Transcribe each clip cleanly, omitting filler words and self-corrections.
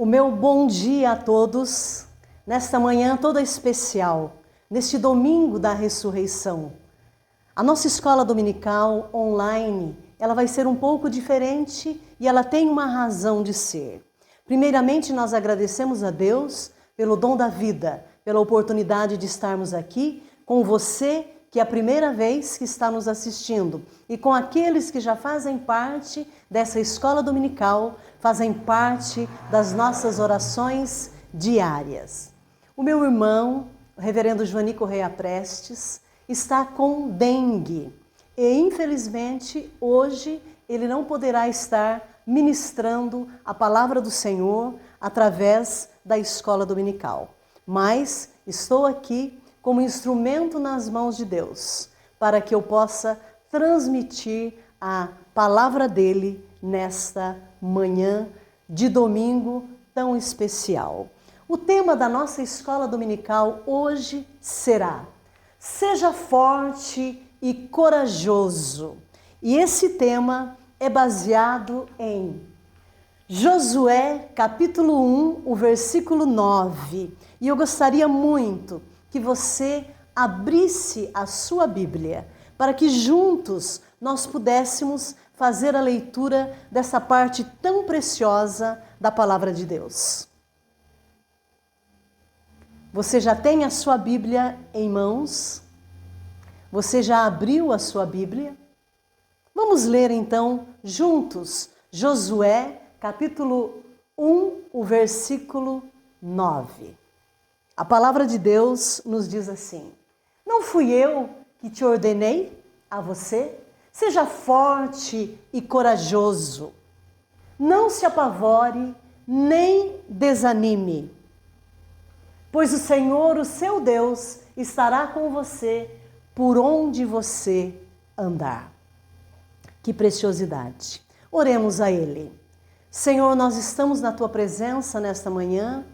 O meu bom dia a todos, nesta manhã toda especial, neste domingo da ressurreição. A nossa escola dominical online, ela vai ser um pouco diferente e ela tem uma razão de ser. Primeiramente, nós agradecemos a Deus pelo dom da vida, pela oportunidade de estarmos aqui com você, que é a primeira vez que está nos assistindo, e com aqueles que já fazem parte dessa escola dominical, fazem parte das nossas orações diárias. O meu irmão, o reverendo Joani Correia Prestes, está com dengue e, infelizmente, hoje ele não poderá estar ministrando a palavra do Senhor através da escola dominical. Mas estou aqui como instrumento nas mãos de Deus, para que eu possa transmitir a palavra dele nesta manhã de domingo tão especial. O tema da nossa escola dominical hoje será: seja forte e corajoso. E esse tema é baseado em Josué, capítulo 1, o versículo 9. E eu gostaria muito que você abrisse a sua Bíblia, para que juntos nós pudéssemos fazer a leitura dessa parte tão preciosa da palavra de Deus. Você já tem a sua Bíblia em mãos? Você já abriu a sua Bíblia? Vamos ler então juntos Josué, capítulo 1, o versículo 9. A palavra de Deus nos diz assim: não fui eu que te ordenei a você? Seja forte e corajoso. Não se apavore, nem desanime. Pois o Senhor, o seu Deus, estará com você por onde você andar. Que preciosidade. Oremos a Ele. Senhor, nós estamos na Tua presença nesta manhã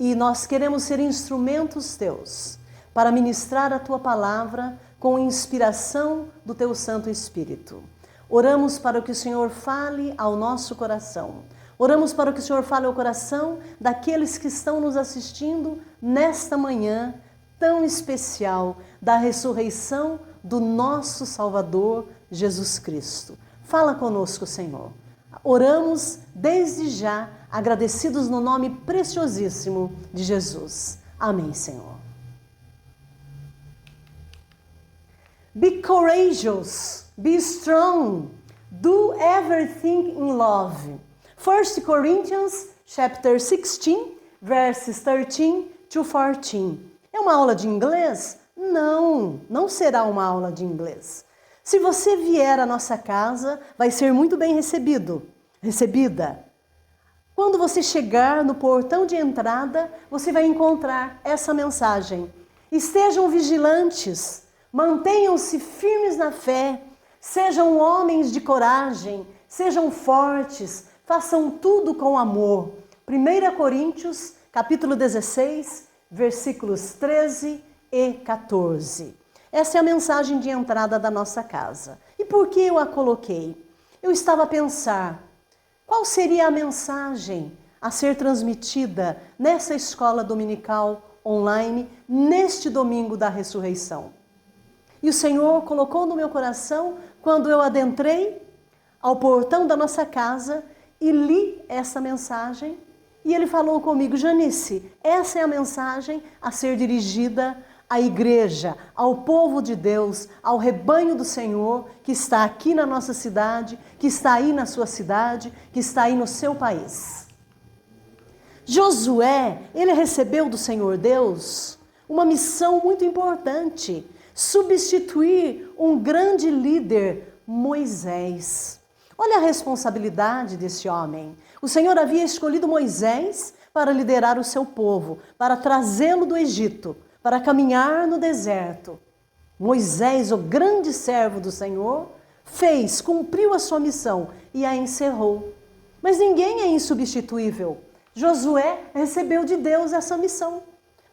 e nós queremos ser instrumentos Teus para ministrar a Tua palavra com inspiração do Teu Santo Espírito. Oramos para que o Senhor fale ao nosso coração. Oramos para que o Senhor fale ao coração daqueles que estão nos assistindo nesta manhã tão especial da ressurreição do nosso Salvador Jesus Cristo. Fala conosco, Senhor. Oramos desde já, agradecidos no nome preciosíssimo de Jesus. Amém, Senhor. Be courageous, be strong, do everything in love. 1 Corinthians chapter 16, verses 13 to 14. É uma aula de inglês? Não será uma aula de inglês. Se você vier à nossa casa, vai ser muito bem recebida. Quando você chegar no portão de entrada, você vai encontrar essa mensagem. Estejam vigilantes, mantenham-se firmes na fé, sejam homens de coragem, sejam fortes, façam tudo com amor. 1 Coríntios, capítulo 16, versículos 13 e 14. Essa é a mensagem de entrada da nossa casa. E por que eu a coloquei? Eu estava a pensar, qual seria a mensagem a ser transmitida nessa escola dominical online, neste domingo da ressurreição? E o Senhor colocou no meu coração, quando eu adentrei ao portão da nossa casa e li essa mensagem, e Ele falou comigo: Janice, essa é a mensagem a ser dirigida à igreja, ao povo de Deus, ao rebanho do Senhor, que está aqui na nossa cidade, que está aí na sua cidade, que está aí no seu país. Josué, ele recebeu do Senhor Deus uma missão muito importante: substituir um grande líder, Moisés. Olha a responsabilidade desse homem. O Senhor havia escolhido Moisés para liderar o seu povo, para trazê-lo do Egito, para caminhar no deserto. Moisés, o grande servo do Senhor, cumpriu a sua missão e a encerrou. Mas ninguém é insubstituível. Josué recebeu de Deus essa missão,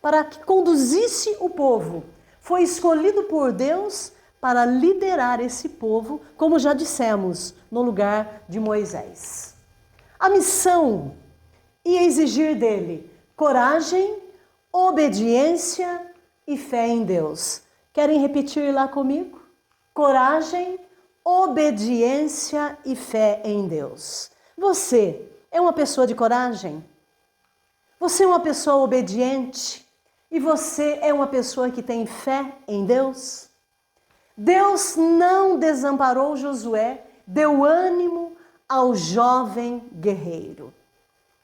para que conduzisse o povo. Foi escolhido por Deus para liderar esse povo, como já dissemos, no lugar de Moisés. A missão e exigir dele coragem, obediência e fé em Deus. Querem repetir lá comigo? Coragem, obediência e fé em Deus. Você é uma pessoa de coragem? Você é uma pessoa obediente? E você é uma pessoa que tem fé em Deus? Deus não desamparou Josué, deu ânimo ao jovem guerreiro.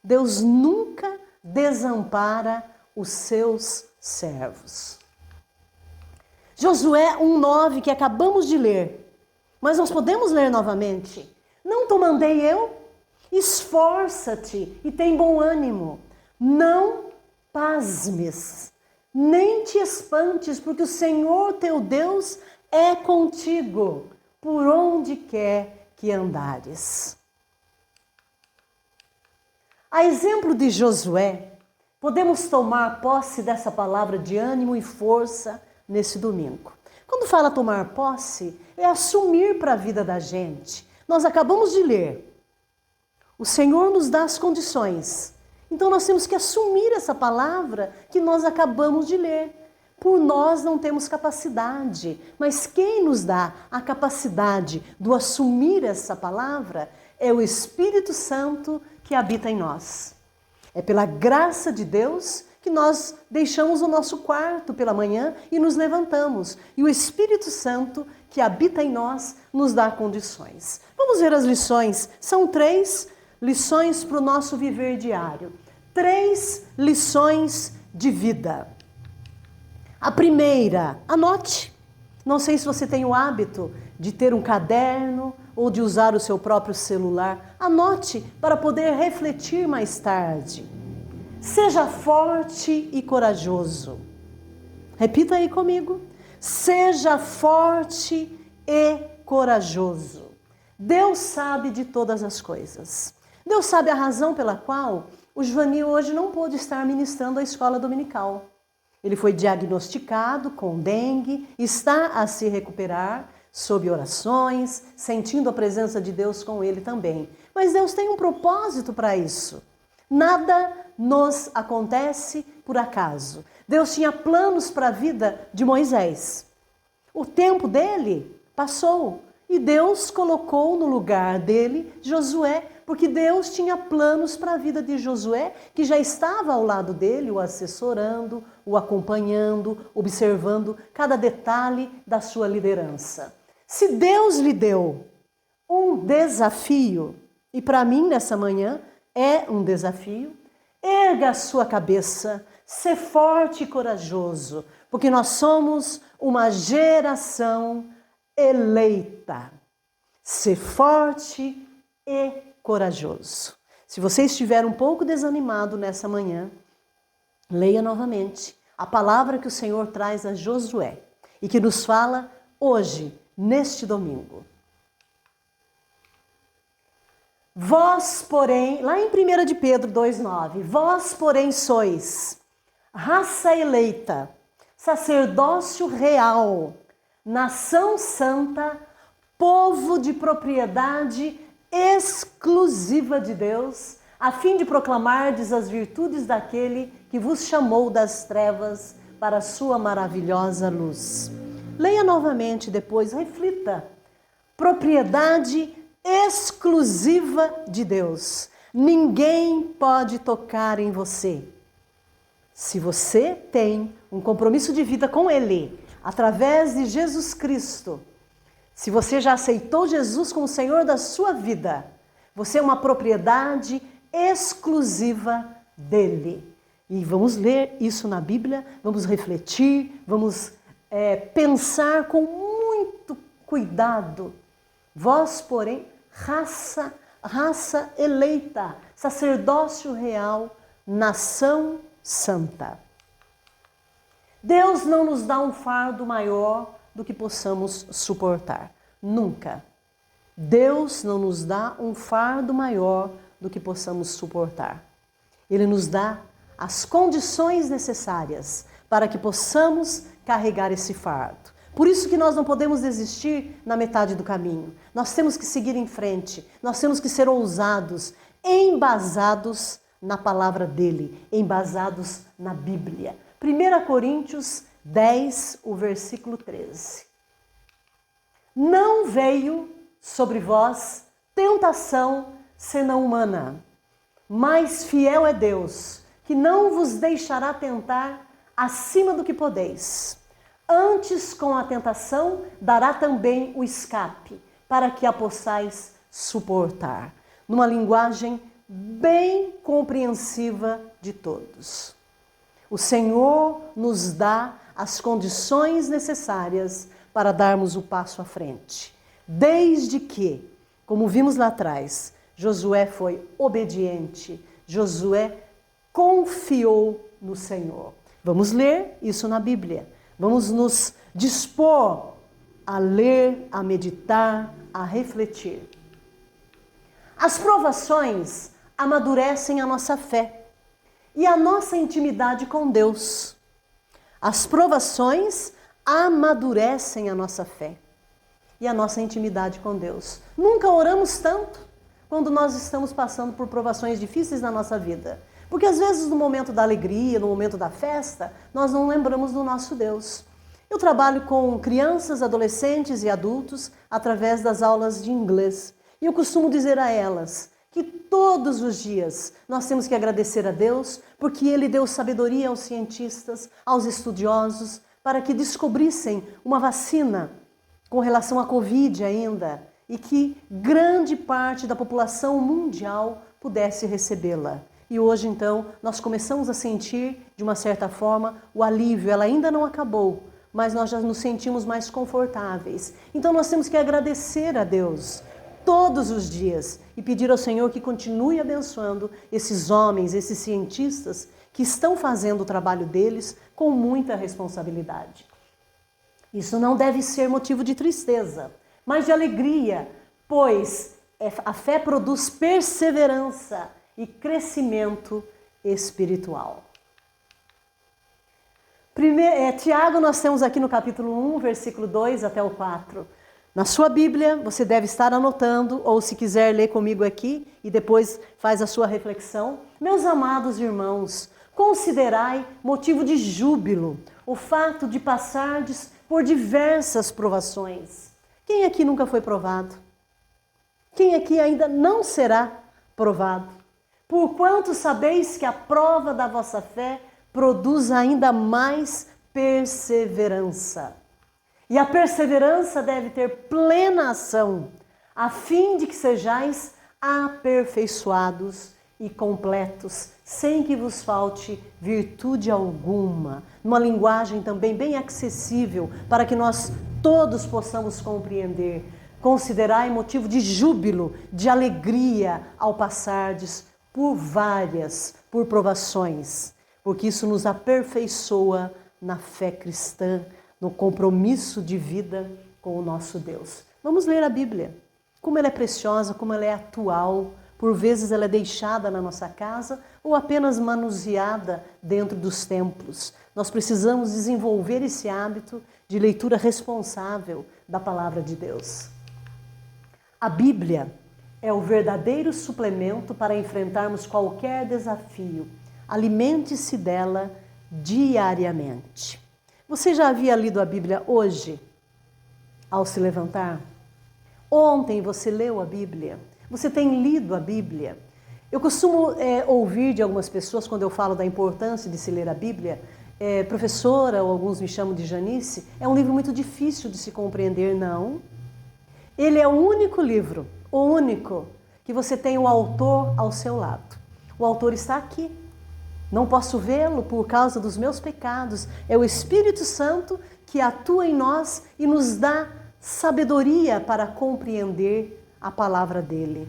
Deus nunca desampara os seus servos. Josué 1:9, que acabamos de ler, mas nós podemos ler novamente. Não te mandei eu? Esforça-te e tem bom ânimo. Não pasmes, nem te espantes, porque o Senhor teu Deus é contigo, por onde quer que andares. A exemplo de Josué, podemos tomar posse dessa palavra de ânimo e força nesse domingo. Quando fala tomar posse, é assumir para a vida da gente. Nós acabamos de ler. O Senhor nos dá as condições. Então nós temos que assumir essa palavra que nós acabamos de ler. Por nós não temos capacidade, mas quem nos dá a capacidade de assumir essa palavra é o Espírito Santo que habita em nós. É pela graça de Deus que nós deixamos o nosso quarto pela manhã e nos levantamos. E o Espírito Santo que habita em nós nos dá condições. Vamos ver as lições. São 3 lições para o nosso viver diário. 3 lições de vida. A primeira, anote. Não sei se você tem o hábito de ter um caderno ou de usar o seu próprio celular. Anote para poder refletir mais tarde. Seja forte e corajoso. Repita aí comigo. Seja forte e corajoso. Deus sabe de todas as coisas. Deus sabe a razão pela qual o Joaninho hoje não pôde estar ministrando a escola dominical. Ele foi diagnosticado com dengue, está a se recuperar sob orações, sentindo a presença de Deus com ele também. Mas Deus tem um propósito para isso. Nada nos acontece por acaso. Deus tinha planos para a vida de Moisés. O tempo dele passou e Deus colocou no lugar dele Josué, porque Deus tinha planos para a vida de Josué, que já estava ao lado dele, o assessorando, o acompanhando, observando cada detalhe da sua liderança. Se Deus lhe deu um desafio, e para mim nessa manhã é um desafio, erga a sua cabeça, ser forte e corajoso, porque nós somos uma geração eleita. Ser forte e corajoso. Se você estiver um pouco desanimado nessa manhã, leia novamente a palavra que o Senhor traz a Josué e que nos fala hoje, neste domingo. Vós, porém, lá em 1 de Pedro 2,9, vós, porém, sois raça eleita, sacerdócio real, nação santa, povo de propriedade exclusiva de Deus, a fim de proclamardes as virtudes daquele que vos chamou das trevas para a sua maravilhosa luz. Leia novamente depois, reflita. Propriedade exclusiva de Deus. Ninguém pode tocar em você. Se você tem um compromisso de vida com Ele, através de Jesus Cristo, se você já aceitou Jesus como Senhor da sua vida, você é uma propriedade exclusiva dele. E vamos ler isso na Bíblia, vamos refletir, vamos pensar com muito cuidado. Vós, porém, raça eleita, sacerdócio real, nação santa. Deus não nos dá um fardo maior do que possamos suportar. Nunca. Deus não nos dá um fardo maior do que possamos suportar. Ele nos dá as condições necessárias para que possamos carregar esse fardo. Por isso que nós não podemos desistir na metade do caminho. Nós temos que seguir em frente. Nós temos que ser ousados, embasados na palavra dele, embasados na Bíblia. 1 Coríntios 10, o versículo 13. Não veio sobre vós tentação senão humana, mas fiel é Deus, que não vos deixará tentar acima do que podeis. Antes, com a tentação, dará também o escape, para que a possais suportar. Numa linguagem bem compreensiva de todos. O Senhor nos dá as condições necessárias para darmos o passo à frente. Desde que, como vimos lá atrás, Josué foi obediente, Josué confiou no Senhor. Vamos ler isso na Bíblia. Vamos nos dispor a ler, a meditar, a refletir. As provações amadurecem a nossa fé e a nossa intimidade com Deus. As provações amadurecem a nossa fé e a nossa intimidade com Deus. Nunca oramos tanto quando nós estamos passando por provações difíceis na nossa vida. Porque às vezes no momento da alegria, no momento da festa, nós não lembramos do nosso Deus. Eu trabalho com crianças, adolescentes e adultos através das aulas de inglês. E eu costumo dizer a elas que todos os dias nós temos que agradecer a Deus porque Ele deu sabedoria aos cientistas, aos estudiosos, para que descobrissem uma vacina com relação à Covid ainda e que grande parte da população mundial pudesse recebê-la. E hoje, então, nós começamos a sentir, de uma certa forma, o alívio. Ela ainda não acabou, mas nós já nos sentimos mais confortáveis. Então, nós temos que agradecer a Deus todos os dias e pedir ao Senhor que continue abençoando esses homens, esses cientistas que estão fazendo o trabalho deles com muita responsabilidade. Isso não deve ser motivo de tristeza, mas de alegria, pois a fé produz perseverança e crescimento espiritual. Tiago, nós temos aqui no capítulo 1, versículo 2 até o 4. Na sua Bíblia, você deve estar anotando, ou se quiser ler comigo aqui e depois faz a sua reflexão. Meus amados irmãos, considerai motivo de júbilo o fato de passardes por diversas provações. Quem aqui nunca foi provado? Quem aqui ainda não será provado? Porquanto sabeis que a prova da vossa fé produz ainda mais perseverança. E a perseverança deve ter plena ação, a fim de que sejais aperfeiçoados e completos, sem que vos falte virtude alguma. Numa linguagem também bem acessível, para que nós todos possamos compreender. Considerai motivo de júbilo, de alegria ao passardes por provações, porque isso nos aperfeiçoa na fé cristã, no compromisso de vida com o nosso Deus. Vamos ler a Bíblia. Como ela é preciosa, como ela é atual. Por vezes ela é deixada na nossa casa ou apenas manuseada dentro dos templos. Nós precisamos desenvolver esse hábito de leitura responsável da palavra de Deus. A Bíblia é o verdadeiro suplemento para enfrentarmos qualquer desafio. Alimente-se dela diariamente. Você já havia lido a Bíblia hoje, ao se levantar? Ontem você leu a Bíblia? Você tem lido a Bíblia? Eu costumo ouvir de algumas pessoas, quando eu falo da importância de se ler a Bíblia, professora, ou alguns me chamam de Janice, é um livro muito difícil de se compreender. Não. Ele é o único livro, o único, que você tem o autor ao seu lado. O autor está aqui. Não posso vê-lo por causa dos meus pecados. É o Espírito Santo que atua em nós e nos dá sabedoria para compreender a palavra dele.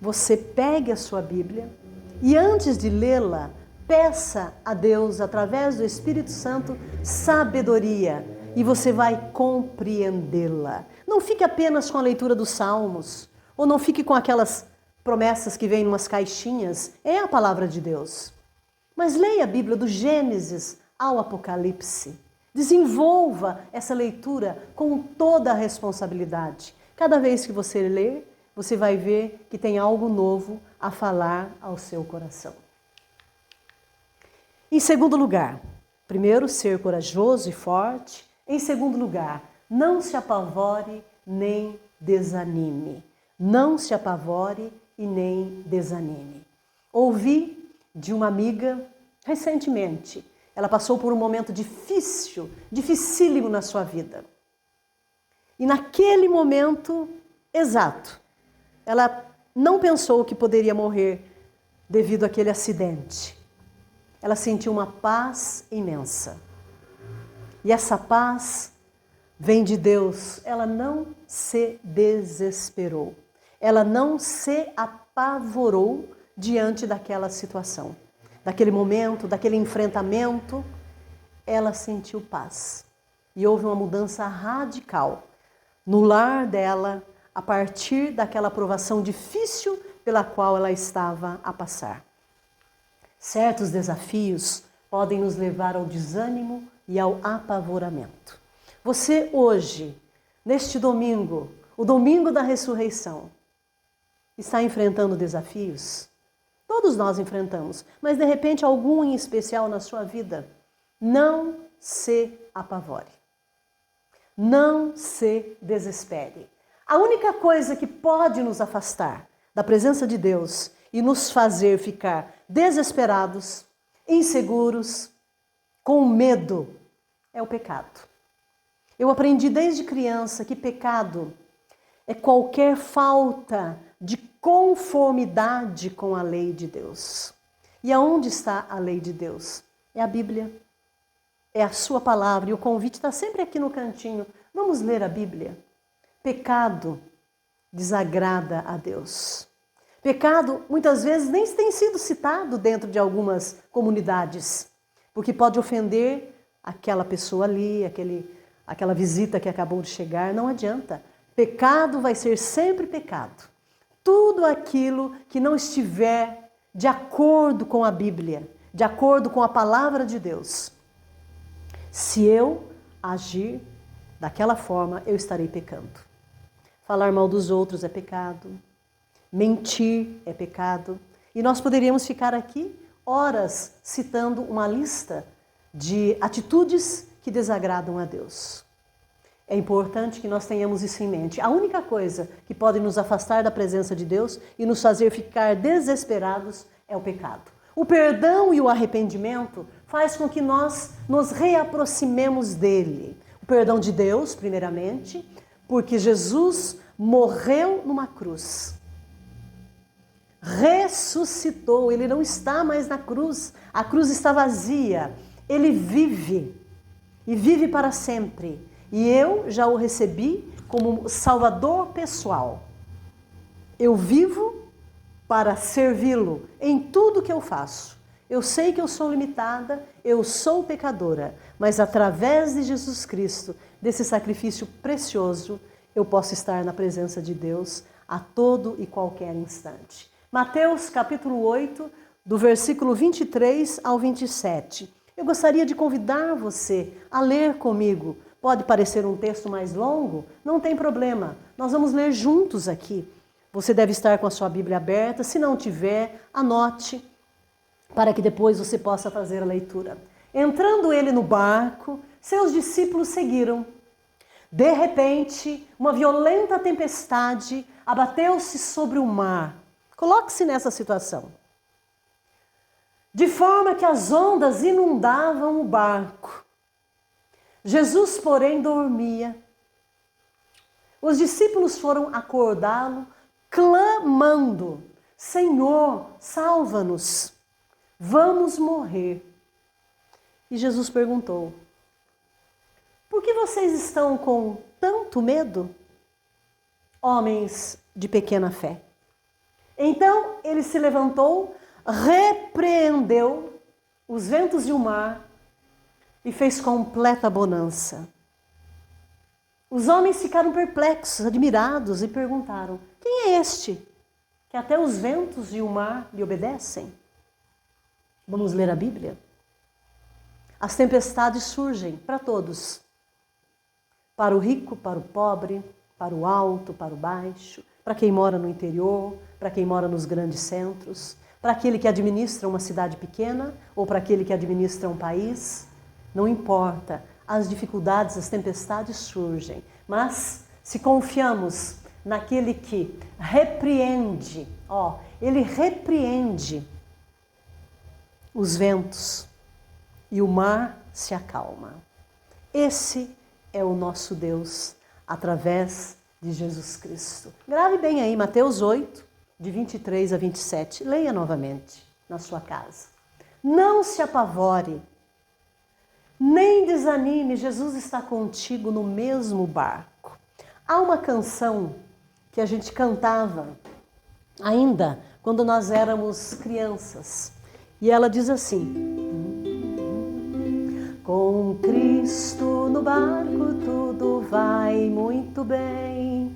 Você pegue a sua Bíblia e antes de lê-la, peça a Deus, através do Espírito Santo, sabedoria e você vai compreendê-la. Não fique apenas com a leitura dos Salmos ou não fique com aquelas promessas que vêm em umas caixinhas. É a palavra de Deus. Mas leia a Bíblia do Gênesis ao Apocalipse. Desenvolva essa leitura com toda a responsabilidade. Cada vez que você ler, você vai ver que tem algo novo a falar ao seu coração. Em segundo lugar, primeiro, ser corajoso e forte. Em segundo lugar, não se apavore nem desanime. Não se apavore e nem desanime. Ouvi de uma amiga recentemente. Ela passou por um momento dificílimo na sua vida. E naquele momento exato, ela não pensou que poderia morrer devido àquele acidente. Ela sentiu uma paz imensa. E essa paz vem de Deus. Ela não se desesperou. Ela não se apavorou diante daquela situação. Daquele momento, daquele enfrentamento, ela sentiu paz. E houve uma mudança radical no lar dela, a partir daquela provação difícil pela qual ela estava a passar. Certos desafios podem nos levar ao desânimo e ao apavoramento. Você hoje, neste domingo, o domingo da ressurreição, está enfrentando desafios? Todos nós enfrentamos, mas de repente algum em especial na sua vida. Não se apavore. Não se desespere. A única coisa que pode nos afastar da presença de Deus e nos fazer ficar desesperados, inseguros, com medo, é o pecado. Eu aprendi desde criança que pecado é qualquer falta de conformidade com a lei de Deus. E aonde está a lei de Deus? É a Bíblia. É a sua palavra. E o convite está sempre aqui no cantinho. Vamos ler a Bíblia. Pecado desagrada a Deus. Pecado, muitas vezes, nem tem sido citado dentro de algumas comunidades, porque pode ofender aquela pessoa ali, aquela visita que acabou de chegar. Não adianta. Pecado vai ser sempre pecado. Tudo aquilo que não estiver de acordo com a Bíblia, de acordo com a palavra de Deus. Se eu agir daquela forma, eu estarei pecando. Falar mal dos outros é pecado. Mentir é pecado. E nós poderíamos ficar aqui horas citando uma lista de atitudes que desagradam a Deus. É importante que nós tenhamos isso em mente. A única coisa que pode nos afastar da presença de Deus e nos fazer ficar desesperados é o pecado. O perdão e o arrependimento faz com que nós nos reaproximemos dele. O perdão de Deus, primeiramente, porque Jesus morreu numa cruz. Ressuscitou, ele não está mais na cruz. A cruz está vazia. Ele vive e vive para sempre. E eu já o recebi como Salvador pessoal. Eu vivo para servi-lo em tudo que eu faço. Eu sei que eu sou limitada, eu sou pecadora, mas através de Jesus Cristo, desse sacrifício precioso, eu posso estar na presença de Deus a todo e qualquer instante. Mateus capítulo 8, do versículo 23 ao 27. Eu gostaria de convidar você a ler comigo. Pode parecer um texto mais longo? Não tem problema. Nós vamos ler juntos aqui. Você deve estar com a sua Bíblia aberta. Se não tiver, anote, para que depois você possa fazer a leitura. Entrando ele no barco, seus discípulos seguiram. De repente, uma violenta tempestade abateu-se sobre o mar. Coloque-se nessa situação. De forma que as ondas inundavam o barco. Jesus, porém, dormia. Os discípulos foram acordá-lo, clamando: Senhor, salva-nos, vamos morrer. E Jesus perguntou: por que vocês estão com tanto medo, homens de pequena fé? Então ele se levantou, repreendeu os ventos e o mar e fez completa bonança. Os homens ficaram perplexos, admirados e perguntaram: quem é este que até os ventos e o mar lhe obedecem? Vamos ler a Bíblia? As tempestades surgem para todos. Para o rico, para o pobre, para o alto, para o baixo, para quem mora no interior, para quem mora nos grandes centros, para aquele que administra uma cidade pequena ou para aquele que administra um país. Não importa, as dificuldades, as tempestades surgem, mas se confiamos naquele que repreende, ele repreende os ventos e o mar se acalma. Esse é o nosso Deus através de Jesus Cristo. Grave bem aí, Mateus 8, de 23 a 27. Leia novamente na sua casa. Não se apavore, nem desanime, Jesus está contigo no mesmo barco. Há uma canção que a gente cantava ainda quando nós éramos crianças. E ela diz assim: com Cristo no barco tudo vai muito bem,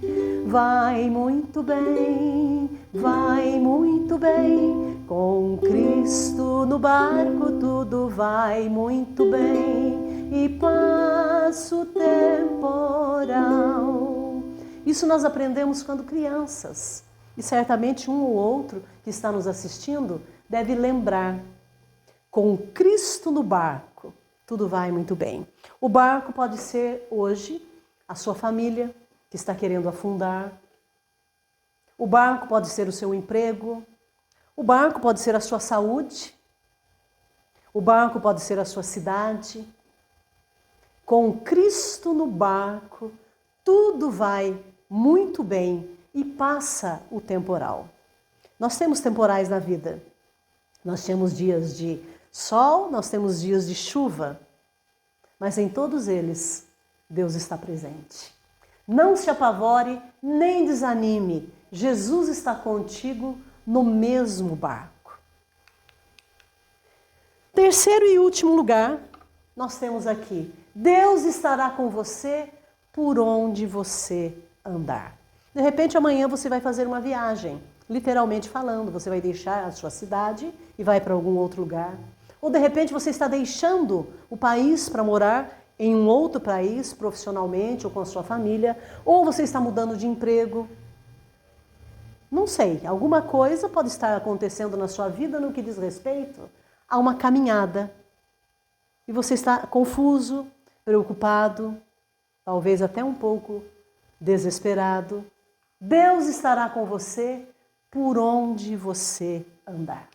vai muito bem, vai muito bem. Com Cristo no barco tudo vai muito bem e passa o temporal. Isso nós aprendemos quando crianças. E certamente um ou outro que está nos assistindo deve lembrar. Com Cristo no barco, tudo vai muito bem. O barco pode ser hoje a sua família que está querendo afundar. O barco pode ser o seu emprego. O barco pode ser a sua saúde. O barco pode ser a sua cidade. Com Cristo no barco, tudo vai muito bem e passa o temporal. Nós temos temporais na vida. Nós temos dias de sol, nós temos dias de chuva. Mas em todos eles, Deus está presente. Não se apavore, nem desanime. Jesus está contigo no mesmo barco. Terceiro e último lugar, nós temos aqui: Deus estará com você por onde você andar. De repente, amanhã você vai fazer uma viagem, literalmente falando, você vai deixar a sua cidade e vai para algum outro lugar. Ou de repente você está deixando o país para morar em um outro país, profissionalmente ou com a sua família, ou você está mudando de emprego. Não sei, alguma coisa pode estar acontecendo na sua vida no que diz respeito a uma caminhada. E você está confuso, preocupado, talvez até um pouco desesperado. Deus estará com você por onde você andar.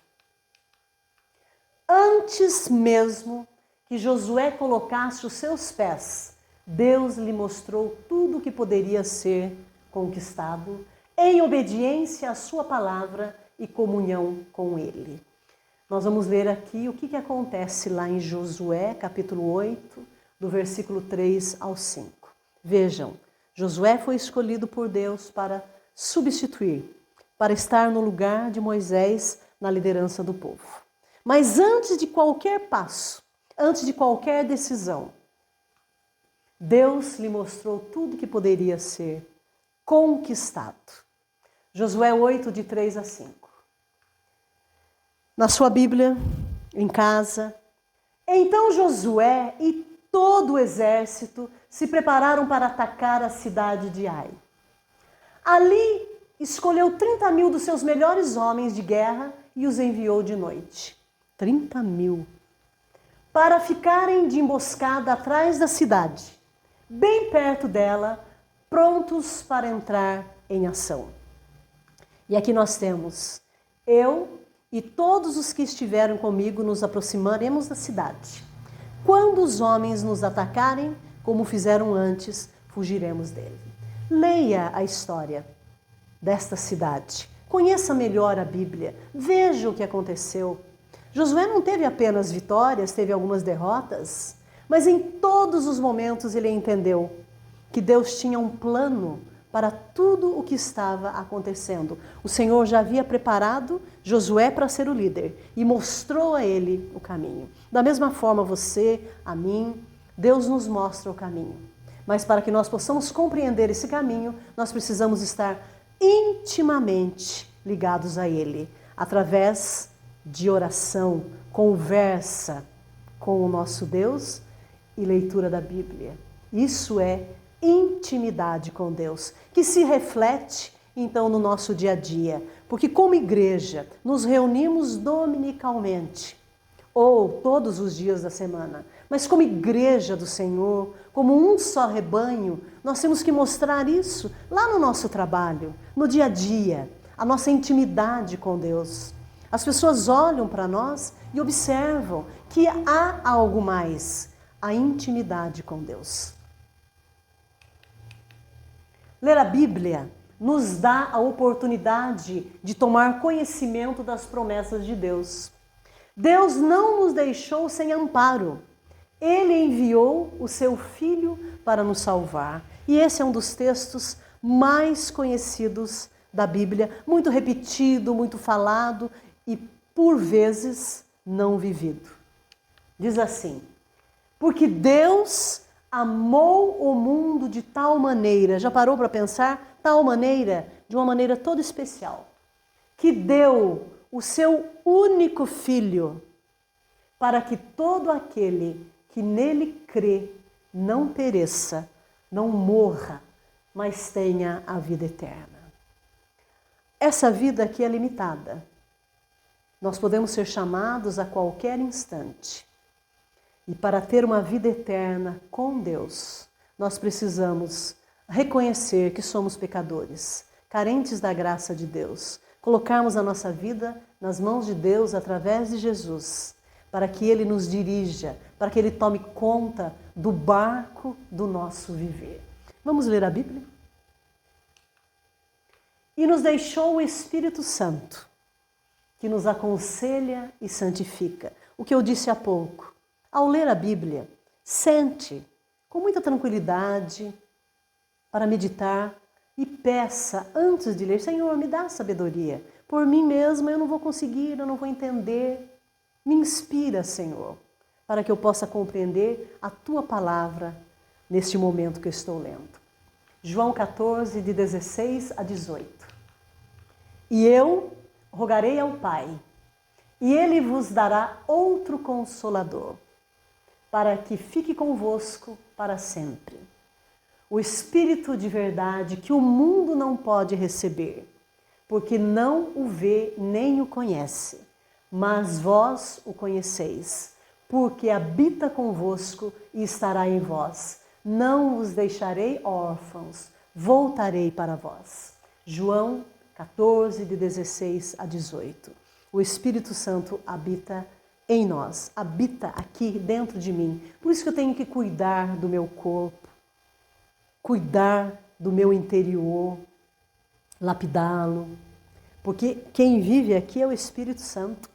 Antes mesmo que Josué colocasse os seus pés, Deus lhe mostrou tudo o que poderia ser conquistado em obediência à sua palavra e comunhão com ele. Nós vamos ler aqui o que acontece lá em Josué, capítulo 8, do versículo 3 ao 5. Vejam, Josué foi escolhido por Deus para substituir, para estar no lugar de Moisés na liderança do povo. Mas antes de qualquer passo, antes de qualquer decisão, Deus lhe mostrou tudo que poderia ser conquistado. Josué 8, de 3 a 5. Na sua Bíblia, em casa. Então Josué e todo o exército se prepararam para atacar a cidade de Ai. Ali escolheu 30.000 dos seus melhores homens de guerra e os enviou de noite. 30.000. Para ficarem de emboscada atrás da cidade, bem perto dela, prontos para entrar em ação. E aqui nós temos: eu e todos os que estiveram comigo nos aproximaremos da cidade. Quando os homens nos atacarem, como fizeram antes, fugiremos dele. Leia a história desta cidade. Conheça melhor a Bíblia. Veja o que aconteceu. Josué não teve apenas vitórias, teve algumas derrotas, mas em todos os momentos ele entendeu que Deus tinha um plano para tudo o que estava acontecendo. O Senhor já havia preparado Josué para ser o líder e mostrou a ele o caminho. Da mesma forma, você, a mim, Deus nos mostra o caminho. Mas para que nós possamos compreender esse caminho, nós precisamos estar intimamente ligados a Ele, através de oração, conversa com o nosso Deus e leitura da Bíblia. Isso é intimidade com Deus, que se reflete então no nosso dia a dia, porque como igreja nos reunimos dominicalmente ou todos os dias da semana, mas como igreja do Senhor, como um só rebanho, nós temos que mostrar isso lá no nosso trabalho, no dia a dia, a nossa intimidade com Deus. As pessoas olham para nós e observam que há algo mais, a intimidade com Deus. Ler a Bíblia nos dá a oportunidade de tomar conhecimento das promessas de Deus. Deus não nos deixou sem amparo. Ele enviou o seu Filho para nos salvar. E esse é um dos textos mais conhecidos da Bíblia, muito repetido, muito falado e, por vezes, não vivido. Diz assim: porque Deus amou o mundo de tal maneira, já parou para pensar? Tal maneira, de uma maneira toda especial, que deu o seu único Filho, para que todo aquele que nele crê não pereça, não morra, mas tenha a vida eterna. Essa vida aqui é limitada. Nós podemos ser chamados a qualquer instante. E para ter uma vida eterna com Deus, nós precisamos reconhecer que somos pecadores, carentes da graça de Deus, colocarmos a nossa vida nas mãos de Deus através de Jesus, para que Ele nos dirija, para que Ele tome conta do barco do nosso viver. Vamos ler a Bíblia? E nos deixou o Espírito Santo, que nos aconselha e santifica. O que eu disse há pouco. Ao ler a Bíblia, sente com muita tranquilidade para meditar e peça antes de ler: Senhor, me dá sabedoria. Por mim mesma eu não vou conseguir, eu não vou entender. Me inspira, Senhor, para que eu possa compreender a Tua palavra neste momento que eu estou lendo. João 14, de 16 a 18. E eu rogarei ao Pai, e Ele vos dará outro Consolador, para que fique convosco para sempre. O Espírito de verdade que o mundo não pode receber, porque não o vê nem o conhece, mas vós o conheceis, porque habita convosco e estará em vós. Não vos deixarei órfãos, voltarei para vós. João 14, de 16 a 18. O Espírito Santo habita em nós, habita aqui dentro de mim. Por isso que eu tenho que cuidar do meu corpo, cuidar do meu interior, lapidá-lo, porque quem vive aqui é o Espírito Santo.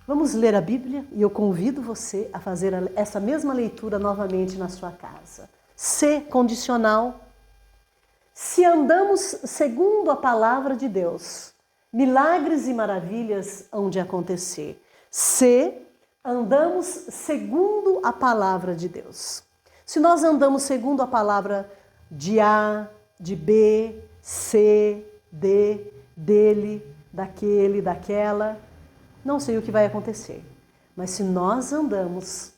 Vamos ler a Bíblia e eu convido você a fazer essa mesma leitura novamente na sua casa. C, condicional. Se andamos segundo a palavra de Deus, milagres e maravilhas hão de acontecer. Se andamos segundo a palavra de Deus. Se nós andamos segundo a palavra de A, de B, C, D, dele, daquele, daquela, não sei o que vai acontecer. Mas se nós andamos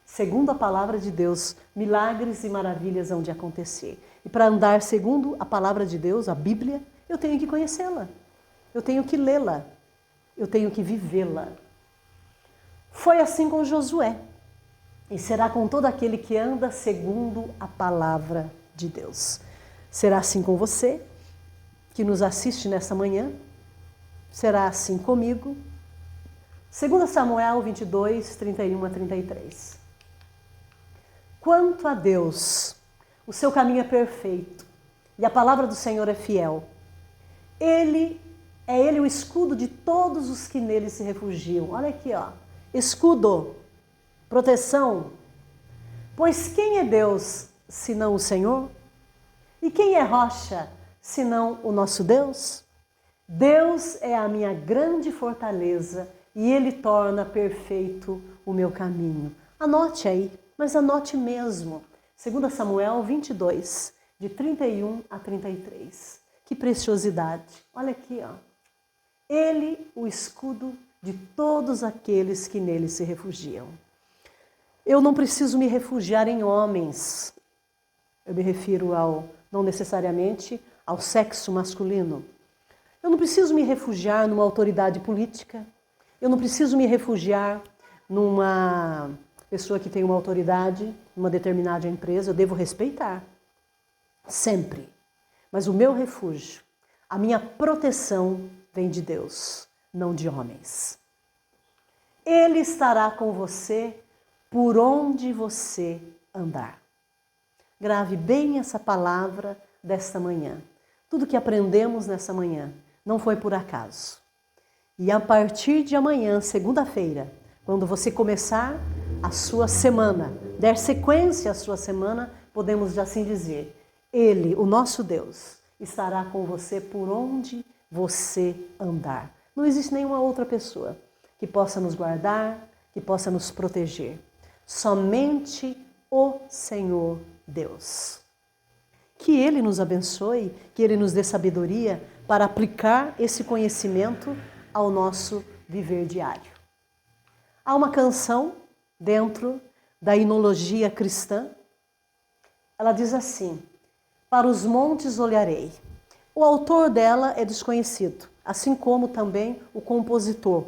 segundo a palavra de Deus, milagres e maravilhas hão de acontecer. E para andar segundo a palavra de Deus, a Bíblia, eu tenho que conhecê-la. Eu tenho que lê-la. Eu tenho que vivê-la. Foi assim com Josué. E será com todo aquele que anda segundo a palavra de Deus. Será assim com você, que nos assiste nessa manhã. Será assim comigo. 2 Samuel 22, 31 a 33. Quanto a Deus, o seu caminho é perfeito e a palavra do Senhor é fiel. Ele o escudo de todos os que nele se refugiam. Olha aqui, ó. Escudo, proteção. Pois quem é Deus, senão o Senhor? E quem é rocha, senão o nosso Deus? Deus é a minha grande fortaleza e Ele torna perfeito o meu caminho. Anote aí, mas anote mesmo. 2 Samuel 22, de 31 a 33. Que preciosidade. Olha aqui, ó. Ele, o escudo de todos aqueles que nele se refugiam. Eu não preciso me refugiar em homens. Eu me refiro não necessariamente ao sexo masculino. Eu não preciso me refugiar numa autoridade política. Eu não preciso me refugiar numa pessoa que tem uma autoridade, numa determinada empresa. Eu devo respeitar, sempre. Mas o meu refúgio, a minha proteção vem de Deus, não de homens. Ele estará com você por onde você andar. Grave bem essa palavra desta manhã. Tudo que aprendemos nessa manhã não foi por acaso. E a partir de amanhã, segunda-feira, quando você começar a sua semana, der sequência à sua semana, podemos assim dizer, Ele, o nosso Deus, estará com você por onde você andar. Não existe nenhuma outra pessoa que possa nos guardar, que possa nos proteger. Somente o Senhor Deus. Que Ele nos abençoe, que Ele nos dê sabedoria para aplicar esse conhecimento ao nosso viver diário. Há uma canção dentro da hinologia cristã. Ela diz assim, para os montes olharei. O autor dela é desconhecido, assim como também o compositor.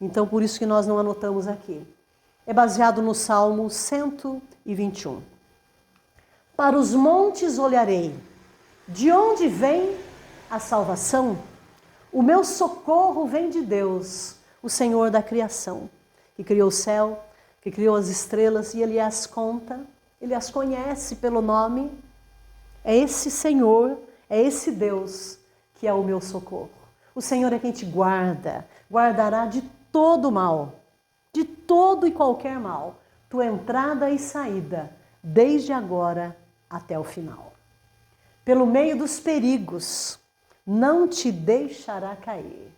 Então, por isso que nós não anotamos aqui. É baseado no Salmo 121. Para os montes olharei. De onde vem a salvação? O meu socorro vem de Deus, o Senhor da criação, que criou o céu, que criou as estrelas e Ele as conta, Ele as conhece pelo nome. É esse Senhor, é esse Deus que é o meu socorro. O Senhor é quem te guarda, guardará de todo mal, de todo e qualquer mal, tua entrada e saída, desde agora até o final. Pelo meio dos perigos, não te deixará cair.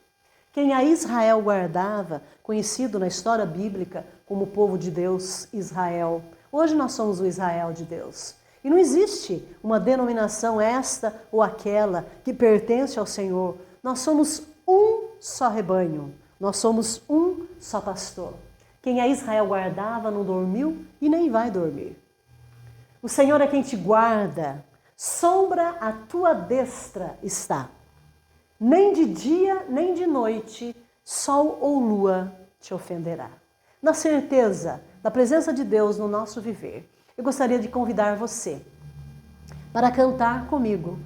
Quem a Israel guardava, conhecido na história bíblica como o povo de Deus, Israel. Hoje nós somos o Israel de Deus. E não existe uma denominação esta ou aquela que pertence ao Senhor. Nós somos um só rebanho. Nós somos um só pastor. Quem a Israel guardava não dormiu e nem vai dormir. O Senhor é quem te guarda. Sombra à tua destra está. Nem de dia, nem de noite, sol ou lua te ofenderá. Na certeza da presença de Deus no nosso viver, eu gostaria de convidar você para cantar comigo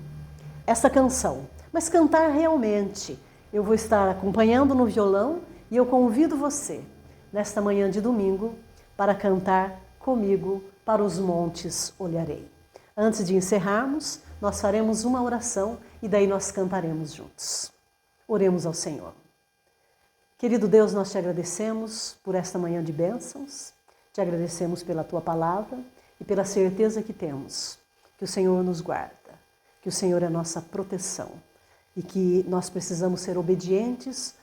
essa canção. Mas cantar realmente. Eu vou estar acompanhando no violão e eu convido você, nesta manhã de domingo, para cantar comigo Para os montes olharei. Antes de encerrarmos, nós faremos uma oração e daí nós cantaremos juntos. Oremos ao Senhor. Querido Deus, nós te agradecemos por esta manhã de bênçãos, te agradecemos pela tua palavra e pela certeza que temos que o Senhor nos guarda, que o Senhor é nossa proteção e que nós precisamos ser obedientes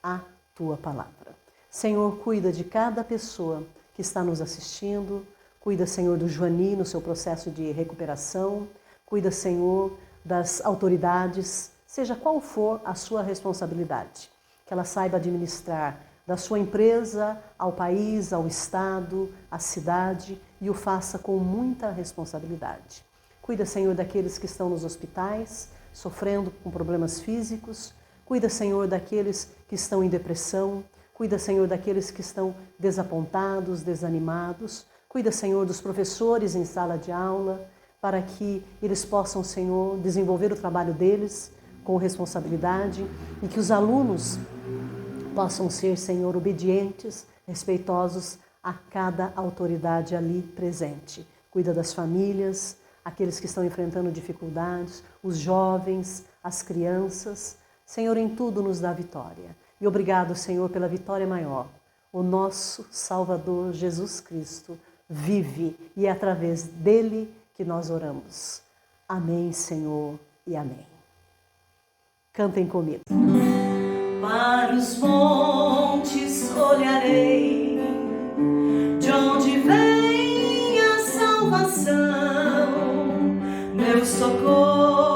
à tua palavra. Senhor, cuida de cada pessoa que está nos assistindo, cuida, Senhor, do Joani no seu processo de recuperação, cuida, Senhor, das autoridades, seja qual for a sua responsabilidade, que ela saiba administrar da sua empresa ao país, ao estado, à cidade e o faça com muita responsabilidade. Cuida, Senhor, daqueles que estão nos hospitais, sofrendo com problemas físicos, cuida, Senhor, daqueles que estão em depressão, cuida, Senhor, daqueles que estão desapontados, desanimados. Cuida, Senhor, dos professores em sala de aula, para que eles possam, Senhor, desenvolver o trabalho deles com responsabilidade e que os alunos possam ser, Senhor, obedientes, respeitosos a cada autoridade ali presente. Cuida das famílias, aqueles que estão enfrentando dificuldades, os jovens, as crianças. Senhor, em tudo nos dá vitória. E obrigado, Senhor, pela vitória maior. O nosso Salvador Jesus Cristo vive e é através dele que nós oramos. Amém, Senhor, e amém. Cantem comigo. Para os montes olharei, de onde vem a salvação, meu socorro